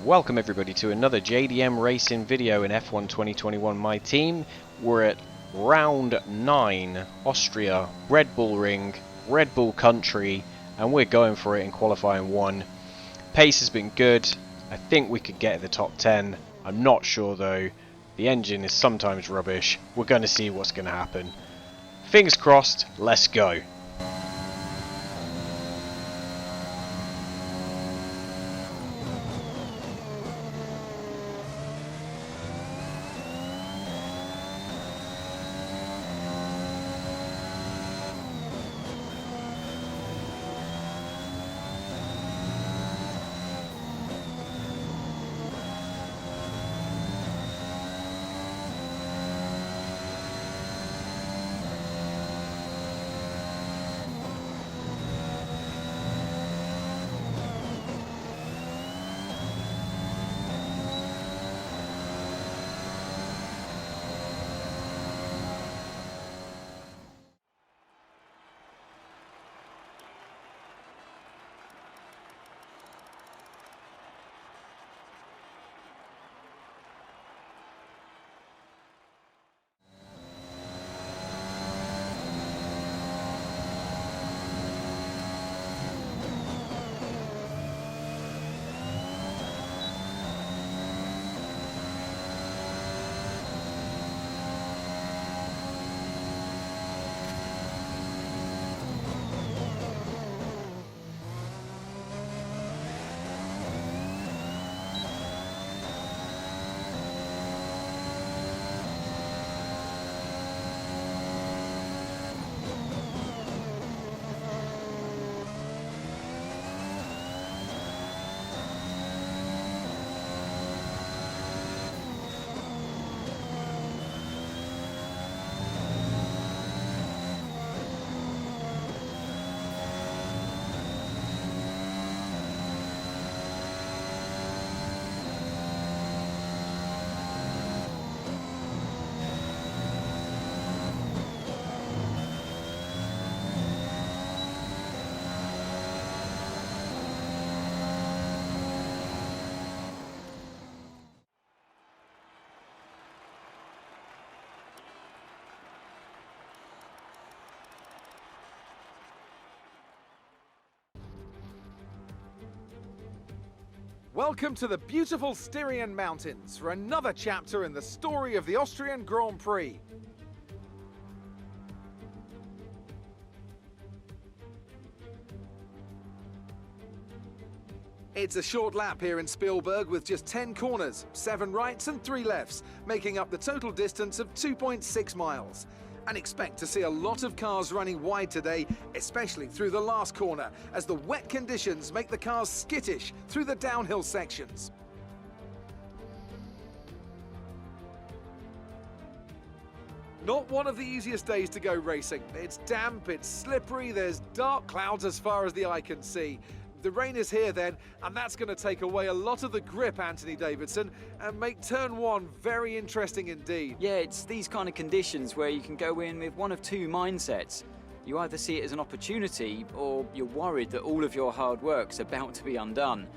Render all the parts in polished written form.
Welcome everybody to another JDM racing video in F1 2021. My team, we're at round 9, Austria, Red Bull Ring, Red Bull Country, and we're going for it in qualifying 1. Pace has been good. I think we could get the top 10. I'm not sure though. The engine is sometimes rubbish. We're going to see what's going to happen. Fingers crossed, let's go. Welcome to the beautiful Styrian Mountains for another chapter in the story of the Austrian Grand Prix. It's a short lap here in Spielberg with just 10 corners, 7 rights and 3 lefts, making up the total distance of 2.6 miles. And expect to see a lot of cars running wide today, especially through the last corner, as the wet conditions make the cars skittish through the downhill sections. Not one of the easiest days to go racing. It's damp, it's slippery, there's dark clouds as far as the eye can see. The rain is here then, and that's going to take away a lot of the grip, Anthony Davidson, and make turn 1 very interesting indeed. Yeah, it's these kind of conditions where you can go in with one of two mindsets. You either see it as an opportunity, or you're worried that all of your hard work's about to be undone.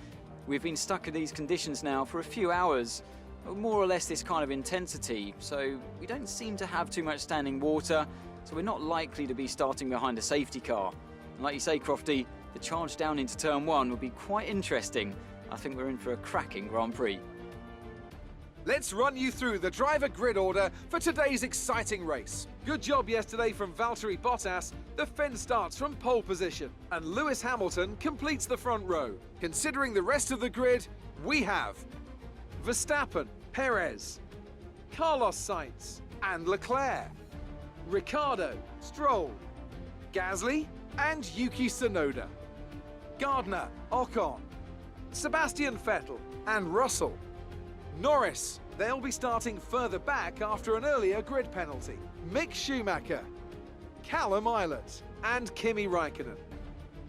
We've been stuck in these conditions now for a few hours, more or less this kind of intensity, so we don't seem to have too much standing water, so we're not likely to be starting behind a safety car. And like you say, Crofty, the charge down into turn 1 will be quite interesting. I think we're in for a cracking Grand Prix. Let's run you through the driver grid order for today's exciting race. Good job yesterday from Valtteri Bottas. The Finn starts from pole position, and Lewis Hamilton completes the front row. Considering the rest of the grid, we have Verstappen, Perez, Carlos Sainz, and Leclerc, Ricciardo, Stroll, Gasly, and Yuki Tsunoda, Gardner, Ocon, Sebastian Vettel, and Russell. Norris, they'll be starting further back after an earlier grid penalty. Mick Schumacher, Callum Ilott, and Kimi Raikkonen.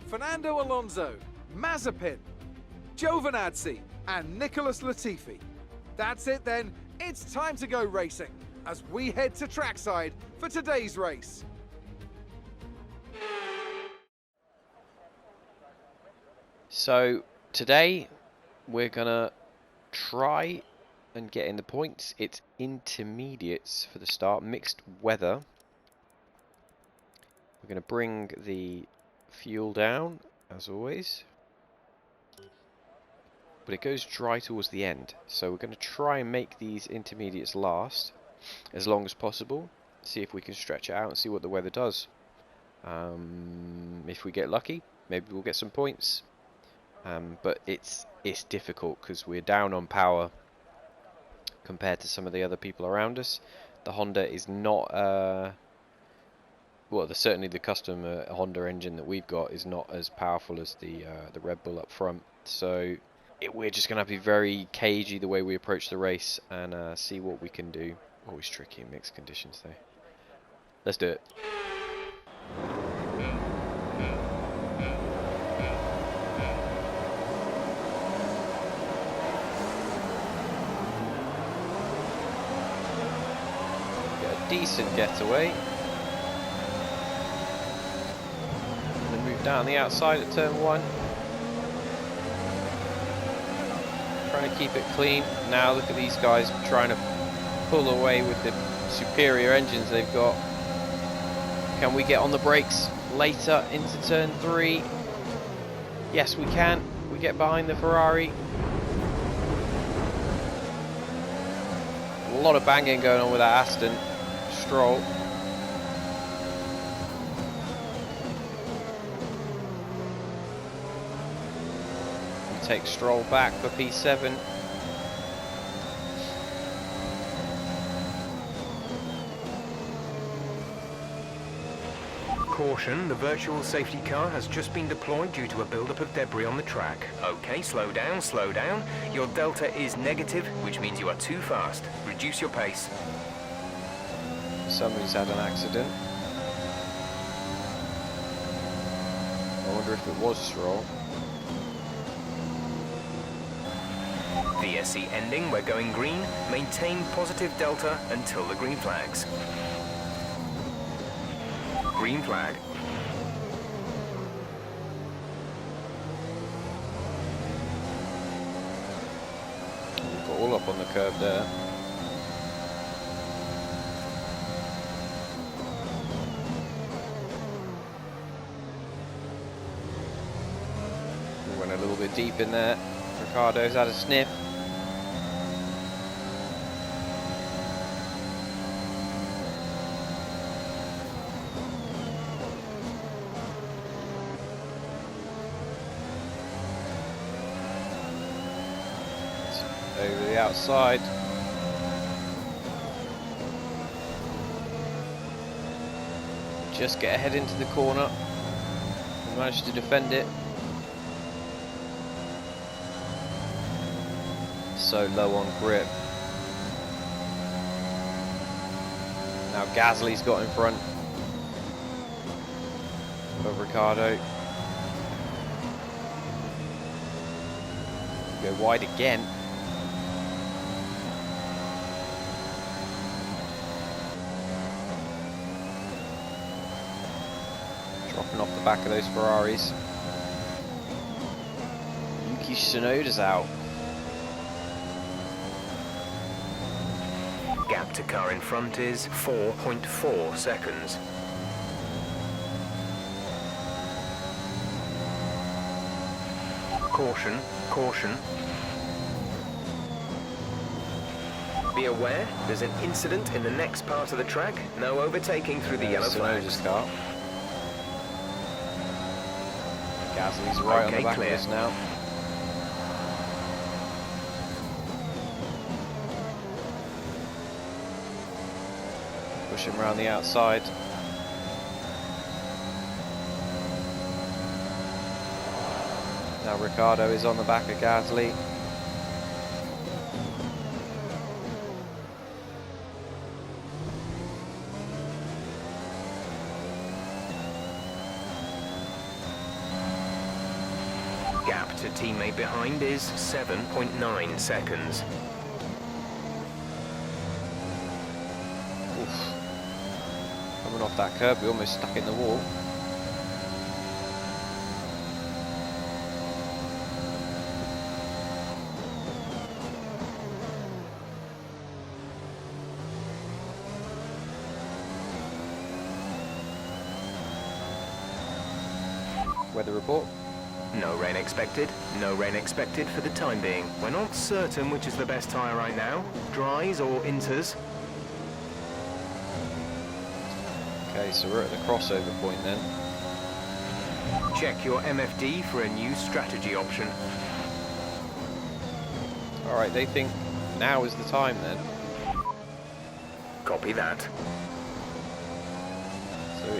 Fernando Alonso, Mazepin, Giovinazzi, and Nicholas Latifi. That's it then, it's time to go racing as we head to trackside for today's race. So today we're gonna try and get in the points. It's intermediates for the start, mixed weather. We're going to bring the fuel down, as always. But it goes dry towards the end. So we're going to try and make these intermediates last as long as possible. See if we can stretch it out and see what the weather does. If we get lucky, maybe we'll get some points. But it's difficult because we're down on power compared to some of the other people around us. The Honda is not, well, certainly the custom Honda engine that we've got is not as powerful as the Red Bull up front. So we're just going to have to be very cagey the way we approach the race and see what we can do. Always tricky in mixed conditions though. Let's do it. Decent getaway. And then move down the outside at turn 1. Trying to keep it clean. Now look at these guys trying to pull away with the superior engines they've got. Can we get on the brakes later into turn 3? Yes, we can. We get behind the Ferrari. A lot of banging going on with that Aston. Stroll. We take Stroll back for P7. Caution, the virtual safety car has just been deployed due to a buildup of debris on the track. Okay, slow down, slow down. Your delta is negative, which means you are too fast. Reduce your pace. Somebody's had an accident. I wonder if it was Stroll. VSC ending, we're going green. Maintain positive delta until the green flags. Green flag. We've got all up on the curb there. We went a little bit deep in there. Ricardo's had a sniff. Over the outside. Just get ahead into the corner. We managed to defend it. So low on grip. Now Gasly's got in front of Ricciardo. Go wide again. Dropping off the back of those Ferraris. Yuki Tsunoda's out. Gap to car in front is 4.4 seconds. Caution, caution. Be aware, there's an incident in the next part of the track. No overtaking through the yellow flags. Car. Gasly's right on the back clear. of us now. Push him around the outside. Now Ricciardo is on the back of Gasly. Gap to teammate behind is 7.9 seconds. Oof. Coming off that curb, we almost stuck in the wall. Weather report. No rain expected. No rain expected for the time being. We're not certain which is the best tyre right now. Dries or inters. Okay, so we're at the crossover point then. Check your MFD for a new strategy option. Alright, they think now is the time then. Copy that. So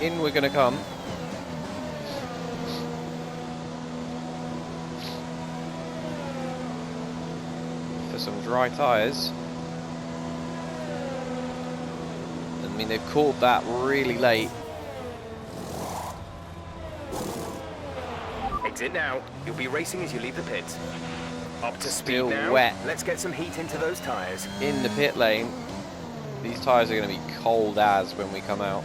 in we're gonna come. For some dry tyres. I mean, they've called that really late. Exit now. You'll be racing as you leave the pit. Up to Still speed now. wet. Let's get some heat into those tyres. In the pit lane. These tyres are going to be cold as when we come out.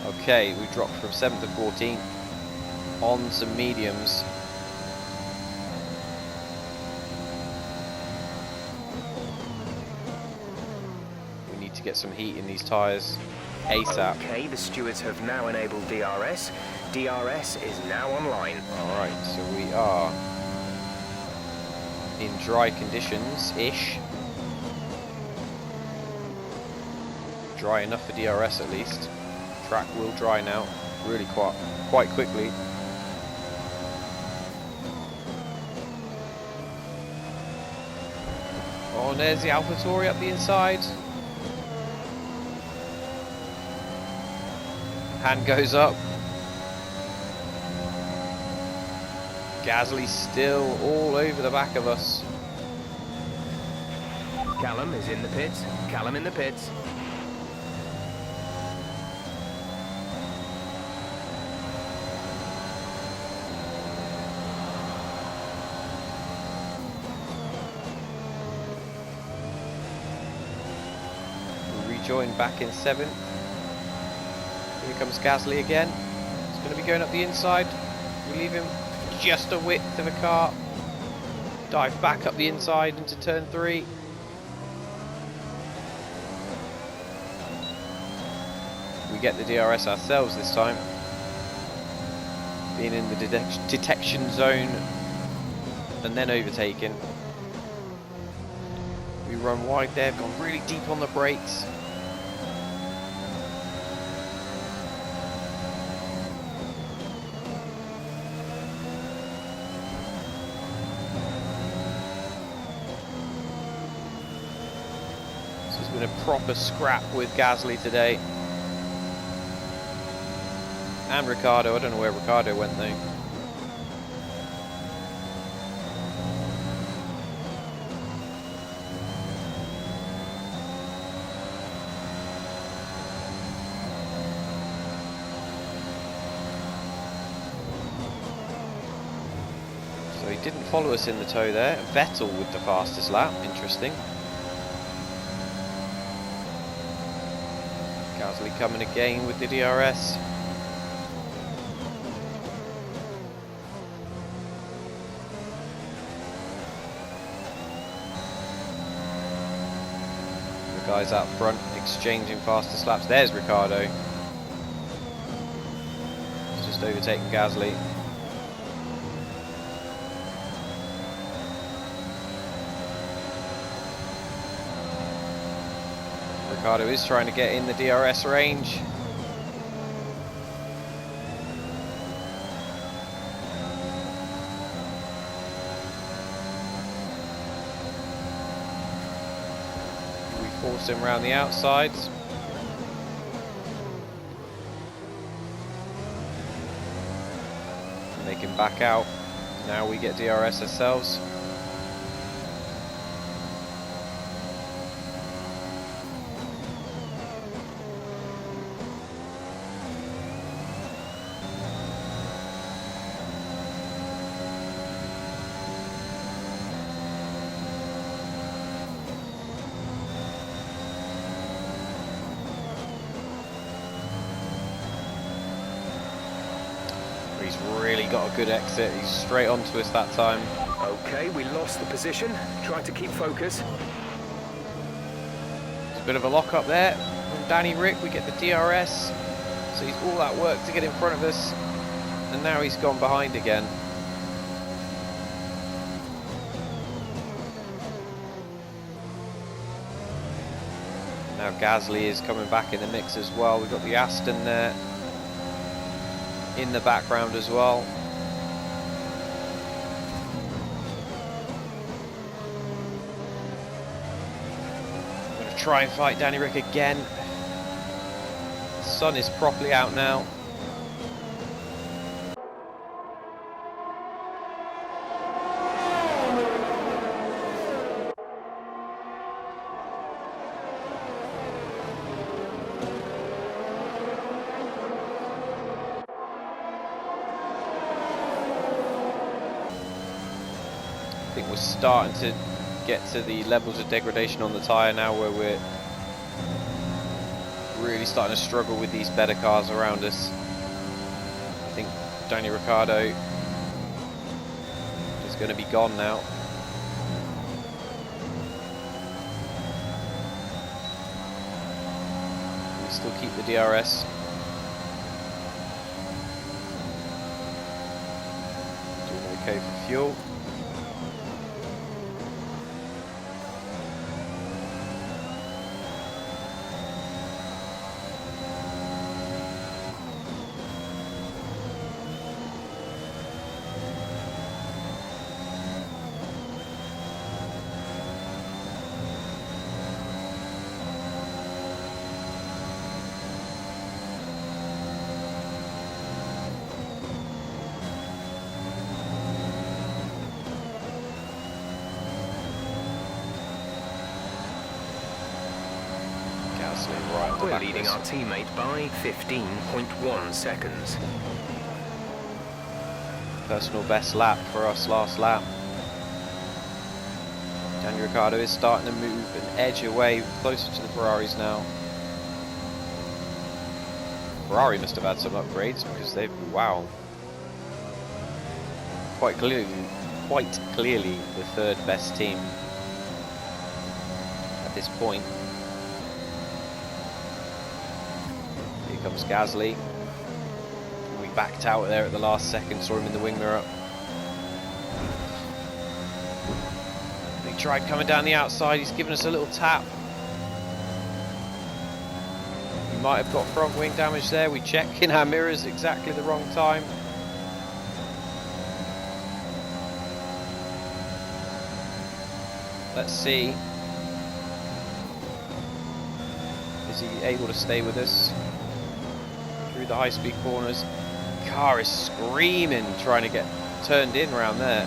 Okay, we dropped from 7th to 14th on some mediums. We need to get some heat in these tyres ASAP. Okay, the stewards have now enabled DRS. DRS is now online. Alright, so we are in dry conditions-ish. Dry enough for DRS at least. Track will dry now, really quite quickly. Oh, and there's the AlphaTauri up the inside. Hand goes up. Gasly's still all over the back of us. Callum is in the pits. Callum in the pits. We rejoin back in 7th. Here comes Gasly again. It's going to be going up the inside. We leave him just a width of a car. Dive back up the inside into turn 3. We get the DRS ourselves this time. Being in the detection zone and then overtaken. We run wide there, gone really deep on the brakes. This has been a proper scrap with Gasly today. And Ricciardo. I don't know where Ricciardo went though. So he didn't follow us in the tow there. Vettel with the fastest lap. Interesting. Gasly coming again with the DRS. Guys out front exchanging fastest laps. There's Ricciardo. He's just overtaken Gasly. Ricciardo is trying to get in the DRS range. Force him around the outsides. And they can back out. Now we get DRS ourselves. He's really got a good exit. He's straight onto us that time. Okay, we lost the position. Try to keep focus. It's a bit of a lock up there from Danny Rick. We get the DRS. So he's all that work to get in front of us, and now he's gone behind again. Now Gasly is coming back in the mix as well. We've got the Aston there in the background as well. I'm going to try and fight Danny Rick again. The sun is properly out now. I think we're starting to get to the levels of degradation on the tyre now where we're really starting to struggle with these better cars around us. I think Daniel Ricciardo is going to be gone now. We still keep the DRS. Doing okay for fuel. We're leading our teammate by 15.1 seconds. Personal best lap for us last lap. Daniel Ricciardo is starting to move an edge away closer to the Ferraris now. Ferrari must have had some upgrades because they've, wow. Quite clearly the third best team at this point. Here comes Gasly. We backed out there at the last second, saw him in the wing mirror. He tried coming down the outside, he's given us a little tap. We might have got front wing damage there. We check in our mirrors exactly the wrong time. Let's see. Is he able to stay with us through the high-speed corners? Car is screaming, trying to get turned in around there.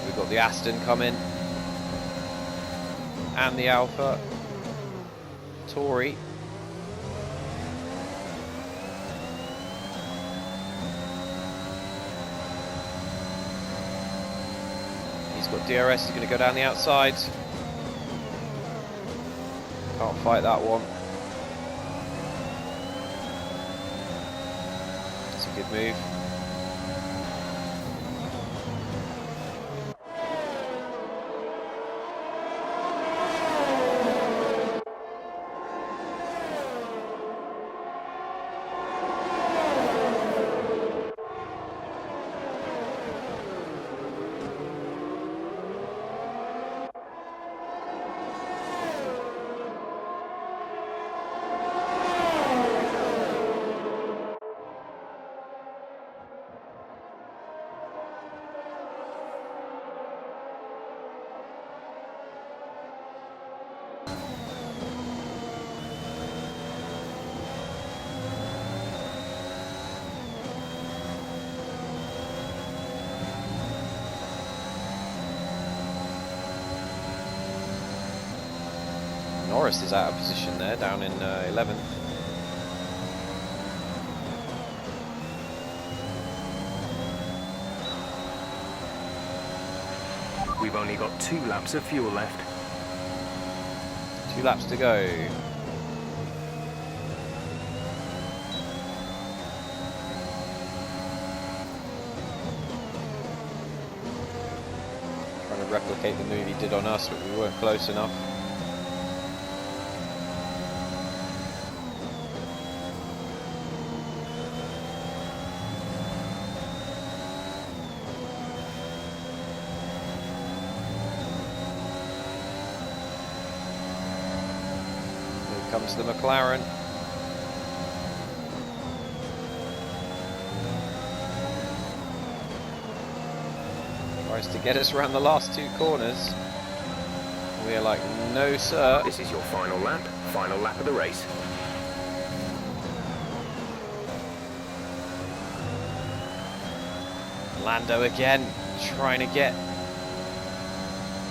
We've got the Aston coming. And the Alpha Tauri. He's got DRS, he's going to go down the outside. Can't fight that one. It's a good move. Norris is out of position there, down in 11th. We've only got 2 laps of fuel left. 2 laps to go. trying to replicate the move he did on us, but we weren't close enough. Here comes the McLaren. Tries to get us around the last two corners. We are like, no sir. This is your final lap of the race. Lando again, trying to get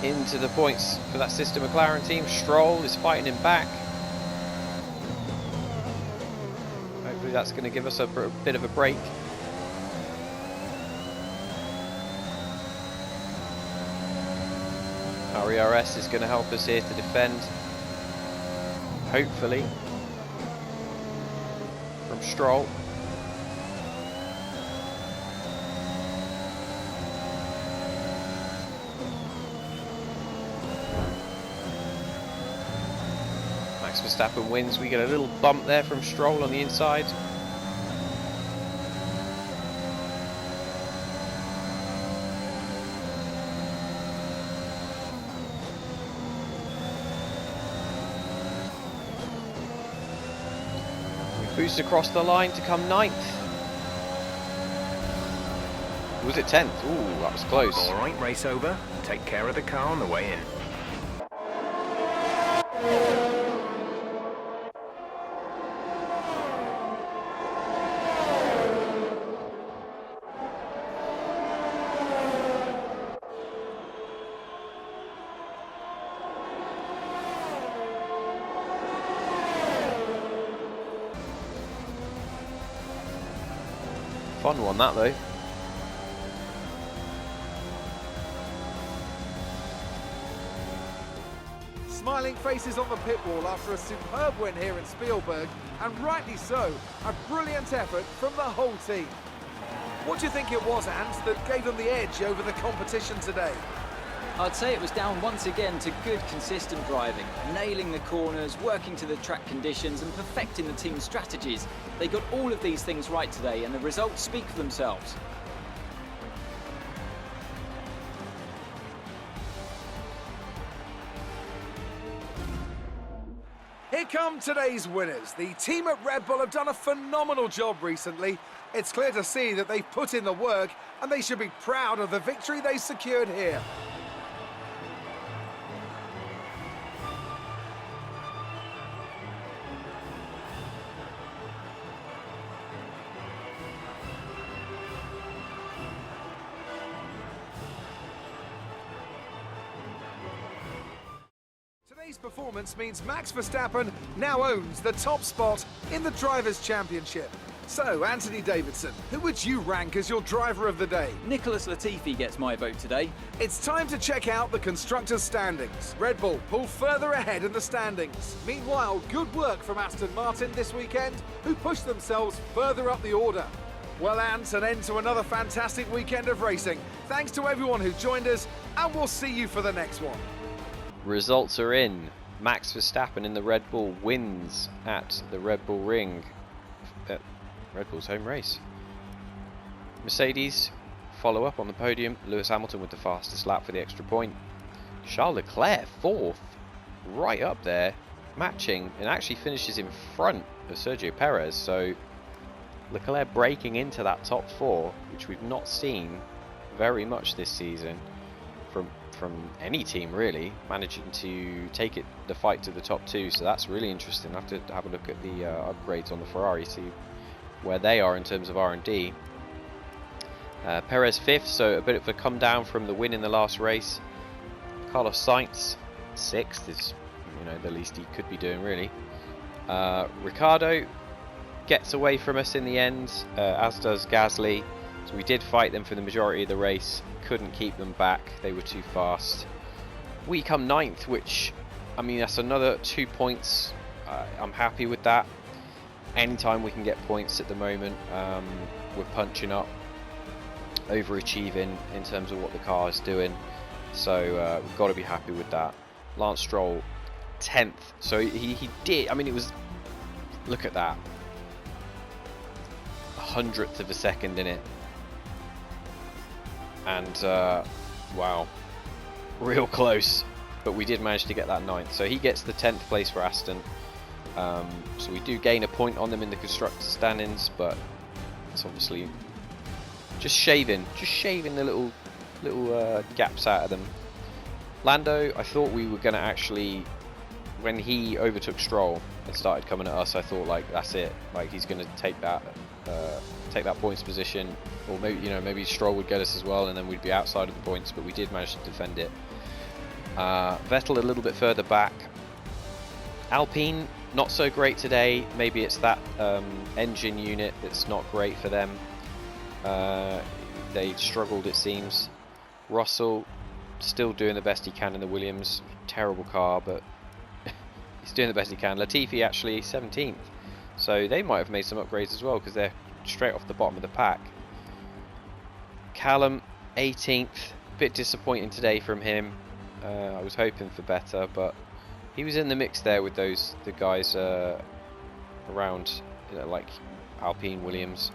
into the points for that sister McLaren team. Stroll is fighting him back. Hopefully that's going to give us a bit of a break. RERS is going to help us here to defend, hopefully, from Stroll. Max Verstappen wins. We get a little bump there from Stroll on the inside. Boost across the line to come 9th. Was it 10th? Ooh, that was close. All right, race over. Take care of the car on the way in. Fun one that though. Smiling faces on the pit wall after a superb win here in Spielberg, and rightly so, a brilliant effort from the whole team. What do you think it was, Ant, that gave them the edge over the competition today? I'd say it was down once again to good, consistent driving, nailing the corners, working to the track conditions and perfecting the team's strategies. They got all of these things right today and the results speak for themselves. Here come today's winners. The team at Red Bull have done a phenomenal job recently. It's clear to see that they've put in the work and they should be proud of the victory they secured here. Today's performance means Max Verstappen now owns the top spot in the Drivers' Championship. So, Anthony Davidson, who would you rank as your driver of the day? Nicholas Latifi gets my vote today. It's time to check out the Constructors' standings. Red Bull pull further ahead in the standings. Meanwhile, good work from Aston Martin this weekend, who pushed themselves further up the order. Well, Ant, an end to another fantastic weekend of racing. Thanks to everyone who joined us, and we'll see you for the next one. Results are in. Max Verstappen in the Red Bull wins at the Red Bull Ring at Red Bull's home race. Mercedes follow up on the podium. Lewis Hamilton with the fastest lap for the extra point. Charles Leclerc 4th, right up there, matching, and actually finishes in front of Sergio Perez. So Leclerc breaking into that top 4, which we've not seen very much this season from any team really, managing to take the fight to the top 2. So that's really interesting. I have to have a look at the upgrades on the Ferrari, see where they are in terms of R&D. Perez 5th, so a bit of a come down from the win in the last race. Carlos Sainz 6th is, the least he could be doing really. Ricciardo gets away from us in the end, as does Gasly. So we did fight them for the majority of the race, couldn't keep them back, they were too fast. We come 9th, which, that's another 2 points. I'm happy with that. Anytime we can get points at the moment, we're punching up, overachieving in terms of what the car is doing. So we've got to be happy with that. Lance Stroll, 10th. So he did. I mean, it was. Look at that. 100th of a second in it. And wow, real close. But we did manage to get that 9th. So he gets the 10th place for Aston. So we do gain a point on them in the constructor standings, but it's obviously just shaving the little gaps out of them. Lando, I thought we were going to actually, when he overtook Stroll and started coming at us, I thought like that's it, like he's going to take that points position, or maybe maybe Stroll would get us as well, and then we'd be outside of the points. But we did manage to defend it. Vettel a little bit further back. Alpine not so great today. Maybe it's that engine unit that's not great for them. They struggled, it seems. Russell still doing the best he can in the Williams. Terrible car, but he's doing the best he can. Latifi actually 17th. So they might have made some upgrades as well, because they're straight off the bottom of the pack. Callum 18th. Bit disappointing today from him. I was hoping for better, but he was in the mix there with the guys around, like Alpine, Williams.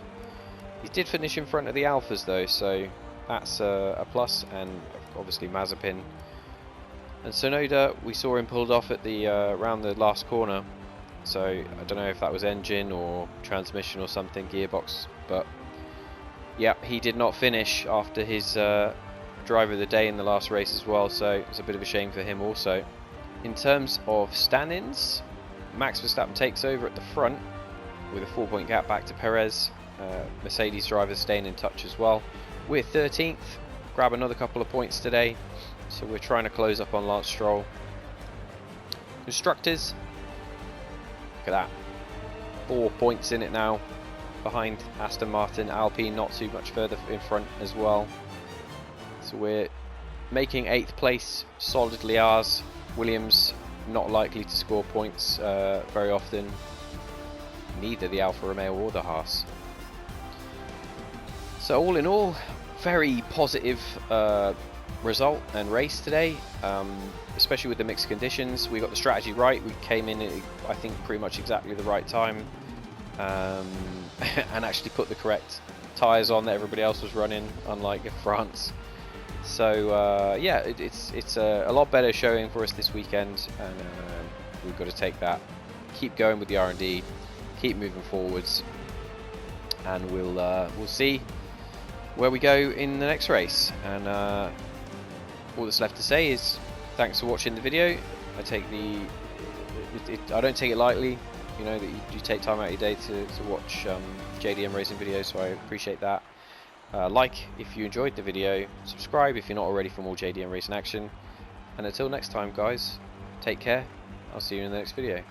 He did finish in front of the Alphas though, so that's a plus, and obviously Mazepin. And Tsunoda, we saw him pulled off at the around the last corner, so I don't know if that was engine or transmission or something, gearbox, but yeah, he did not finish after his driver of the day in the last race as well, so it's a bit of a shame for him also. In terms of stand-ins, Max Verstappen takes over at the front with a 4-point gap back to Perez. Mercedes drivers staying in touch as well. We're 13th, grab another couple of points today, so we're trying to close up on Lance Stroll. Constructors, look at that, 4 points in it now, behind Aston Martin. Alpine not too much further in front as well. So we're making 8th place solidly ours. Williams not likely to score points very often. Neither the Alfa Romeo or the Haas. So all in all, very positive result and race today, especially with the mixed conditions. We got the strategy right. We came in at, I think, pretty much exactly the right time, and actually put the correct tyres on that everybody else was running, unlike in France. So yeah, it's a lot better showing for us this weekend, and we've got to take that, keep going with the R&D, keep moving forwards, and we'll see where we go in the next race. And all that's left to say is thanks for watching the video. I don't take it lightly, that you take time out of your day to watch JDM racing videos, so I appreciate that. Like if you enjoyed the video, subscribe if you're not already for more JDM racing action, and until next time guys, take care. I'll see you in the next video.